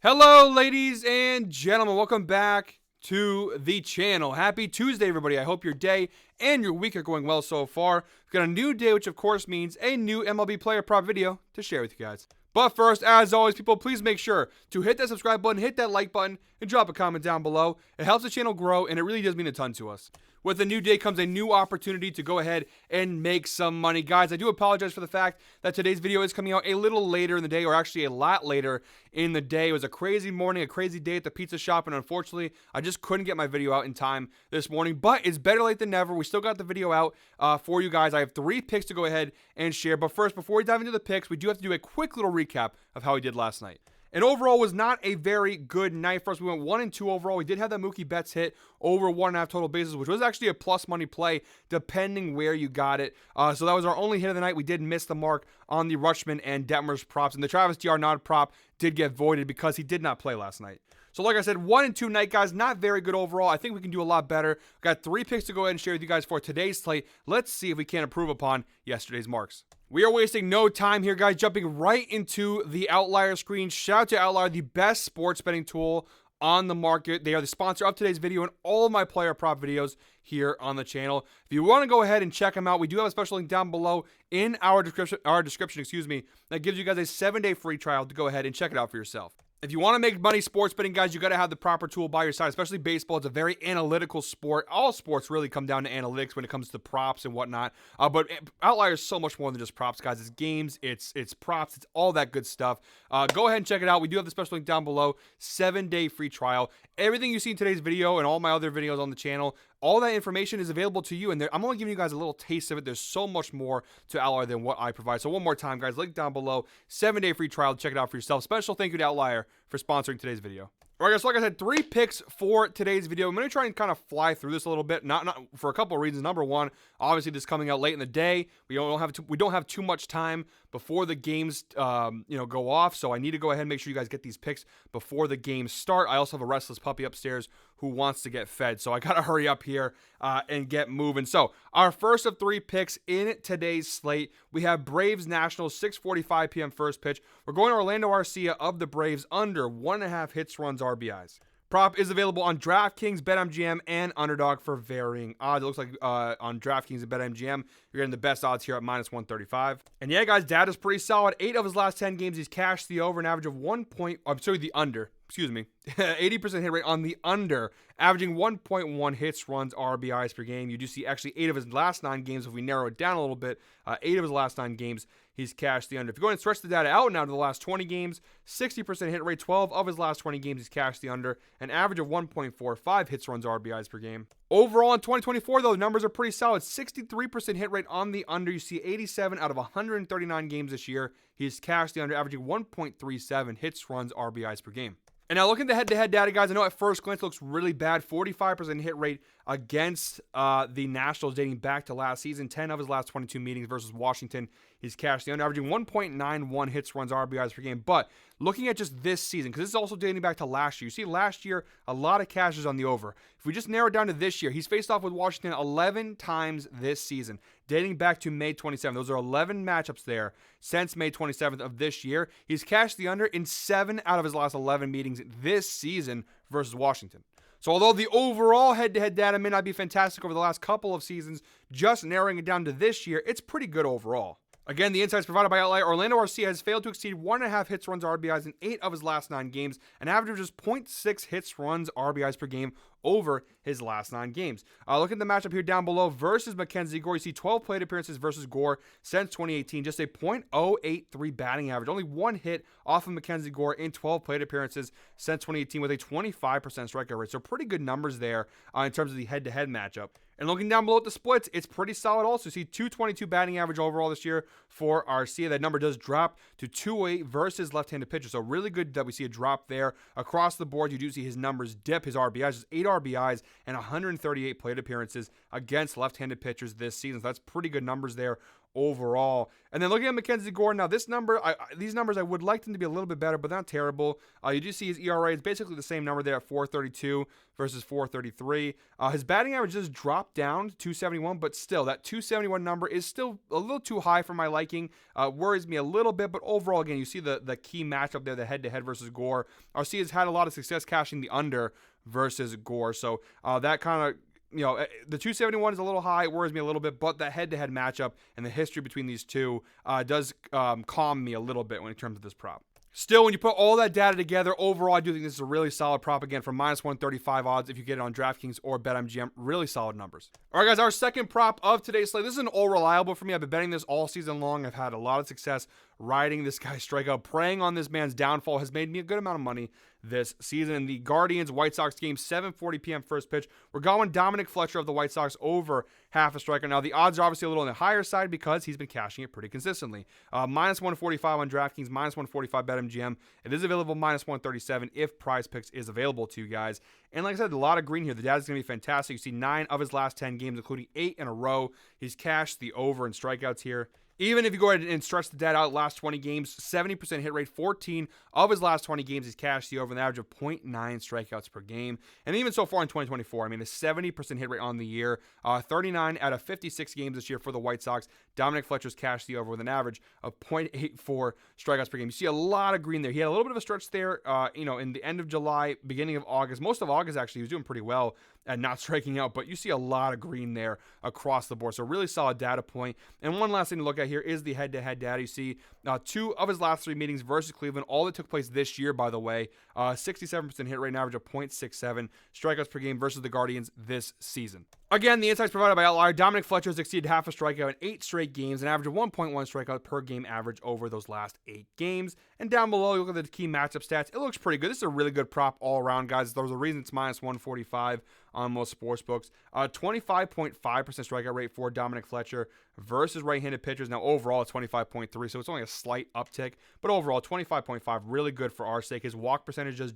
Hello, ladies and gentlemen. Welcome back to the channel. Happy Tuesday, everybody. I hope your day and your week are going well so far. We've got a new day, which of course means a new MLB Player Prop video to share with you guys. But first, as always, people, please make sure to hit that subscribe button, hit that like button, and drop a comment down below. It helps the channel grow, and it really does mean a ton to us. With a new day comes a new opportunity to go ahead and make some money. Guys, I do apologize for the fact that today's video is coming out a little later in the day, or actually a lot later in the day. It was a crazy morning, a crazy day at the pizza shop, and unfortunately, I just couldn't get my video out in time this morning. But it's better late than never. We still got the video out for you guys. I have 3 picks to go ahead and share. But first, before we dive into the picks, we do have to do a quick little recap of how we did last night. And overall was not a very good night for us. We went 1-2 overall. We did have that Mookie Betts hit over 1.5 total bases, which was actually a plus money play depending where you got it. So that was our only hit of the night. We did miss the mark on the Rutschman and Detmer's props. And the Travis DR Nod prop did get voided because he did not play last night. So like I said, 1-2 night, guys. Not very good overall. I think we can do a lot better. Got 3 picks to go ahead and share with you guys for today's slate. Let's see if we can improve upon yesterday's marks. We are wasting no time here, guys. Jumping right into the Outlier screen. Shout out to Outlier, the best sports betting tool on the market. They are the sponsor of today's video and all of my player prop videos here on the channel. If you want to go ahead and check them out, we do have a special link down below in our description, that gives you guys a 7-day free trial to go ahead and check it out for yourself. If you want to make money sports betting, guys, you got to have the proper tool by your side, especially baseball. It's a very analytical sport. All sports really come down to analytics when it comes to props and whatnot. But Outlier is so much more than just props, guys. It's games, it's props, it's all that good stuff. Go ahead and check it out. We do have the special link down below. 7-day free trial. Everything you see in today's video and all my other videos on the channel, all that information is available to you, and I'm only giving you guys a little taste of it. There's so much more to Outlier than what I provide. So one more time, guys, link down below. 7-day free trial. Check it out for yourself. Special thank you to Outlier for sponsoring today's video. All right, guys, so like I said, 3 picks for today's video. I'm going to try and kind of fly through this a little bit, not for a couple of reasons. Number one, obviously this coming out late in the day. We don't have too much time before the games go off, so I need to go ahead and make sure you guys get these picks before the games start. I also have a restless puppy upstairs who wants to get fed, so I got to hurry up here and get moving. So our first of 3 picks in today's slate, we have Braves Nationals, 6:45 p.m. first pitch. We're going Orlando Arcia of the Braves under 1.5 hits, runs, RBIs. Prop is available on DraftKings, BetMGM, and Underdog for varying odds. It looks like on DraftKings and BetMGM, you're getting the best odds here at -135. And yeah, guys, data's pretty solid. 8 of his last 10 games, he's cashed the over, an average of the under. 80% hit rate on the under, averaging 1.1 hits, runs, RBIs per game. You do see actually 8 of his last 9 games. If we narrow it down a little bit, 8 of his last 9 games, he's cashed the under. If you go and stretch the data out now to the last 20 games, 60% hit rate, 12 of his last 20 games, he's cashed the under, an average of 1.45 hits, runs, RBIs per game. Overall in 2024, though, the numbers are pretty solid. 63% hit rate on the under. You see 87 out of 139 games this year. He's cashed the under, averaging 1.37 hits, runs, RBIs per game. And now looking at the head-to-head data, guys, I know at first glance it looks really bad. 45% hit rate against the Nationals dating back to last season. 10 of his last 22 meetings versus Washington, he's cashed the under, averaging 1.91 hits, runs, RBIs per game. But looking at just this season, because this is also dating back to last year. You see last year, a lot of cashes on the over. If we just narrow it down to this year, he's faced off with Washington 11 times this season, dating back to May 27th. Those are 11 matchups there since May 27th of this year. He's cashed the under in 7 out of his last 11 meetings this season versus Washington. So although the overall head-to-head data may not be fantastic over the last couple of seasons, just narrowing it down to this year, it's pretty good overall. Again, the insights provided by Outlier. Orlando Arcia has failed to exceed 1.5 hits, runs, RBIs in 8 of his last 9 games, an average of just 0.6 hits, runs, RBIs per game over his last 9 games. Look at the matchup here down below versus Mackenzie Gore. You see 12 plate appearances versus Gore since 2018, just a .083 batting average. Only 1 hit off of Mackenzie Gore in 12 plate appearances since 2018 with a 25% strikeout rate. So pretty good numbers there in terms of the head-to-head matchup. And looking down below at the splits, it's pretty solid also. See 222 batting average overall this year for Arcia. That number does drop to 208 versus left-handed pitchers. So really good that we see a drop there. Across the board, you do see his numbers dip. His RBIs, just 8 RBIs and 138 plate appearances against left-handed pitchers this season. So that's pretty good numbers there overall. And then looking at Mackenzie Gore, now these numbers I would like them to be a little bit better, but not terrible. You do see his ERA is basically the same number there at 4.32 versus 4.33. His batting average just dropped down to 271, but still, that 271 number is still a little too high for my liking. Worries me a little bit, but overall, again, you see the key matchup there, the head-to-head versus Gore. RC has had a lot of success cashing the under versus Gore, so that kind of, the 271 is a little high. It worries me a little bit, but that head-to-head matchup and the history between these two does calm me a little bit when it comes to this prop. Still, when you put all that data together, overall, I do think this is a really solid prop. Again, from minus 135 odds if you get it on DraftKings or BetMGM. Really solid numbers. All right, guys, our second prop of today's slate. This is an all reliable for me. I've been betting this all season long. I've had a lot of success riding this guy's strikeout. Preying on this man's downfall has made me a good amount of money this season. In the Guardians-White Sox game, 7:40 p.m. first pitch, we're going Dominic Fletcher of the White Sox over half a strikeout. Now, the odds are obviously a little on the higher side because he's been cashing it pretty consistently. Minus 145 on DraftKings, minus 145 BetMGM. It is available minus 137 if Prize Picks is available to you guys. And like I said, a lot of green here. The data's going to be fantastic. You see 9 of his last 10 games, including 8 in a row. He's cashed the over in strikeouts here. Even if you go ahead and stretch the data out, last 20 games, 70% hit rate, 14 of his last 20 games, he's cashed the over an average of 0.9 strikeouts per game. And even so far in 2024, I mean, a 70% hit rate on the year, 39 out of 56 games this year for the White Sox. Dominic Fletcher's cashed the over with an average of 0.84 strikeouts per game. You see a lot of green there. He had a little bit of a stretch there, in the end of July, beginning of August. Most of August, actually, he was doing pretty well at not striking out, but you see a lot of green there across the board. So really solid data point. And one last thing to look at here is the head-to-head data. You see 2 of his last 3 meetings versus Cleveland, all that took place this year, by the way. 67% hit rate, an average of 0.67 strikeouts per game versus the Guardians this season. Again, the insights provided by Outlier. Dominic Fletcher has exceeded half a strikeout in 8 straight games, an average of 1.1 strikeout per game average over those last 8 games. And down below, you look at the key matchup stats. It looks pretty good. This is a really good prop all around, guys. There's a reason it's minus 145 on most sports books. 25.5% strikeout rate for Dominic Fletcher versus right-handed pitchers. Now, overall, it's 25.3, so it's only a slight uptick. But overall, 25.5, really good for our sake. His walk percentage does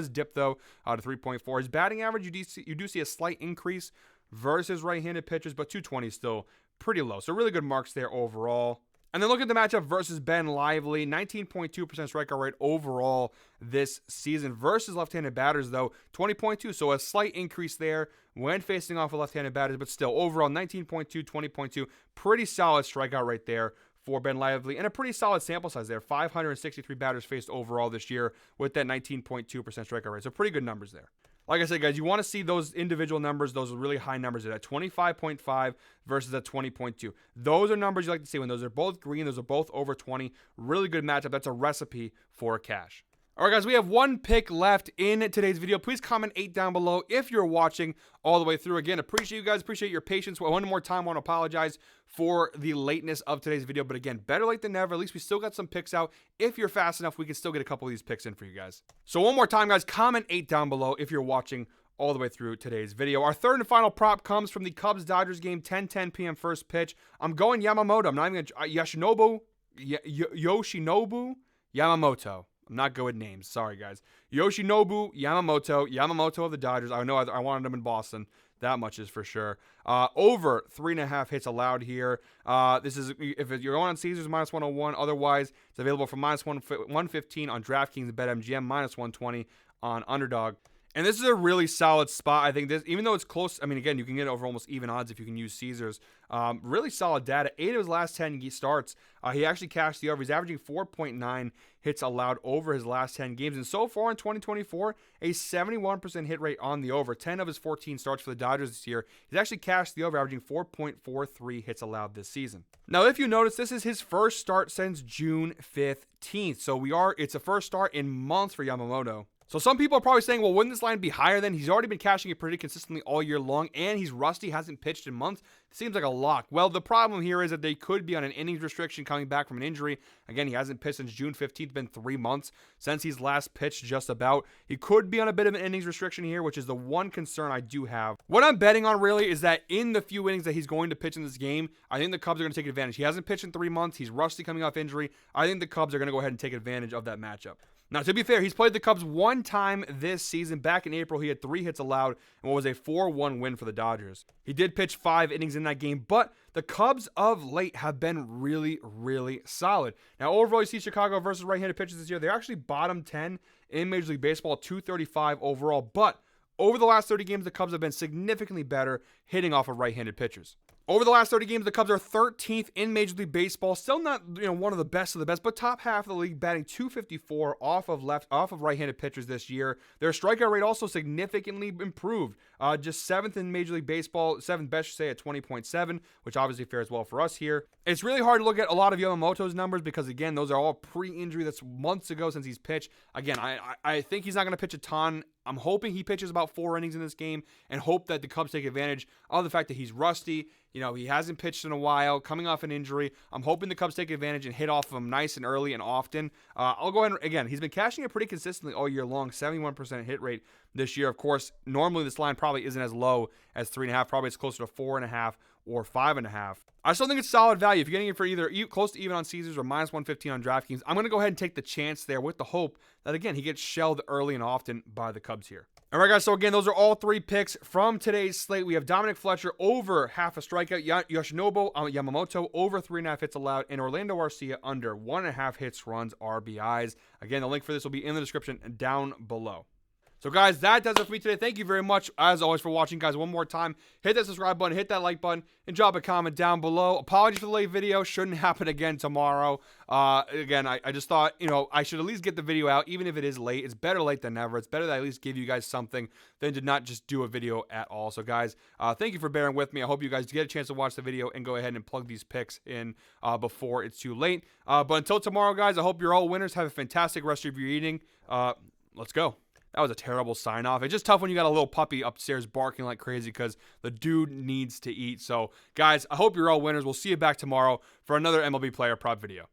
dip, though, to 3.4. His batting average, you do see a slight increase versus right-handed pitchers, but 220 is still pretty low. So really good marks there overall. And then look at the matchup versus Ben Lively, 19.2% strikeout rate overall this season versus left-handed batters, though, 20.2. So a slight increase there when facing off with left-handed batters, but still overall 19.2, 20.2. Pretty solid strikeout rate there for Ben Lively, and a pretty solid sample size there. 563 batters faced overall this year with that 19.2% strikeout rate. So pretty good numbers there. Like I said, guys, you want to see those individual numbers, those really high numbers at 25.5 versus at 20.2. Those are numbers you like to see when those are both green, those are both over 20. Really good matchup. That's a recipe for cash. All right, guys, we have one pick left in today's video. Please comment 8 down below if you're watching all the way through. Again, appreciate you guys. Appreciate your patience. One more time, I want to apologize for the lateness of today's video. But again, better late than never. At least we still got some picks out. If you're fast enough, we can still get a couple of these picks in for you guys. So one more time, guys, comment 8 down below if you're watching all the way through today's video. Our third and final prop comes from the Cubs-Dodgers game, 10:10 p.m. first pitch. I'm going Yamamoto. I'm not even going to... Yoshinobu Yamamoto. I'm not good with names. Sorry, guys. Yoshinobu Yamamoto of the Dodgers. I know I wanted him in Boston. That much is for sure. Over 3.5 hits allowed here. This is, if you're going on Caesars, minus 101. Otherwise, it's available for minus 115 on DraftKings and BetMGM, minus 120 on Underdog. And this is a really solid spot. I think this, even though it's close, I mean, again, you can get over almost even odds if you can use Caesars. Really solid data. 8 of his last 10 starts, he actually cashed the over. He's averaging 4.9 hits allowed over his last 10 games. And so far in 2024, a 71% hit rate on the over. 10 of his 14 starts for the Dodgers this year, he's actually cashed the over, averaging 4.43 hits allowed this season. Now, if you notice, this is his first start since June 15th. So it's a first start in months for Yamamoto. So some people are probably saying, well, wouldn't this line be higher then? He's already been cashing it pretty consistently all year long, and he's rusty, hasn't pitched in months. It seems like a lock. Well, the problem here is that they could be on an innings restriction coming back from an injury. Again, he hasn't pitched since June 15th, been 3 months since he's last pitched just about. He could be on a bit of an innings restriction here, which is the one concern I do have. What I'm betting on really is that in the few innings that he's going to pitch in this game, I think the Cubs are going to take advantage. He hasn't pitched in 3 months. He's rusty coming off injury. I think the Cubs are going to go ahead and take advantage of that matchup. Now, to be fair, he's played the Cubs one time this season. Back in April, he had 3 hits allowed and what was a 4-1 win for the Dodgers. He did pitch 5 innings in that game, but the Cubs of late have been really, really solid. Now, overall, you see Chicago versus right-handed pitchers this year. They're actually bottom 10 in Major League Baseball, 235 overall, but over the last 30 games, the Cubs have been significantly better hitting off of right-handed pitchers. Over the last 30 games, the Cubs are 13th in Major League Baseball. Still not, one of the best, but top half of the league, batting .254 off of right-handed pitchers this year. Their strikeout rate also significantly improved. Just 7th in Major League Baseball, 7th best, should say, at 20.7, which obviously fares well for us here. It's really hard to look at a lot of Yamamoto's numbers because, again, those are all pre-injury. That's months ago since he's pitched. Again, I think he's not going to pitch a ton. I'm hoping he pitches about 4 innings in this game and hope that the Cubs take advantage of the fact that he's rusty. He hasn't pitched in a while, coming off an injury. I'm hoping the Cubs take advantage and hit off of him nice and early and often. I'll go ahead and, again, he's been cashing it pretty consistently all year long, 71% hit rate this year. Of course, normally this line probably isn't as low as 3.5. Probably it's closer to 4.5 or 5.5. I still think it's solid value. If you're getting it for either close to even on Caesars or minus 115 on DraftKings, I'm going to go ahead and take the chance there with the hope that, again, he gets shelled early and often by the Cubs here. All right, guys, so again, those are all 3 picks from today's slate. We have Dominic Fletcher over half a strikeout, Yoshinobu Yamamoto over 3.5 hits allowed, and Orlando Arcia under 1.5 hits, runs, RBIs. Again, the link for this will be in the description down below. So, guys, that does it for me today. Thank you very much, as always, for watching, guys. One more time, hit that subscribe button, hit that like button, and drop a comment down below. Apologies for the late video. Shouldn't happen again tomorrow. Again, I just thought, I should at least get the video out, even if it is late. It's better late than never. It's better that I at least give you guys something than to not just do a video at all. So, guys, thank you for bearing with me. I hope you guys get a chance to watch the video and go ahead and plug these picks in before it's too late. But until tomorrow, guys, I hope you're all winners. Have a fantastic rest of your eating. Let's go. That was a terrible sign-off. It's just tough when you got a little puppy upstairs barking like crazy because the dude needs to eat. So, guys, I hope you're all winners. We'll see you back tomorrow for another MLB Player Prop video.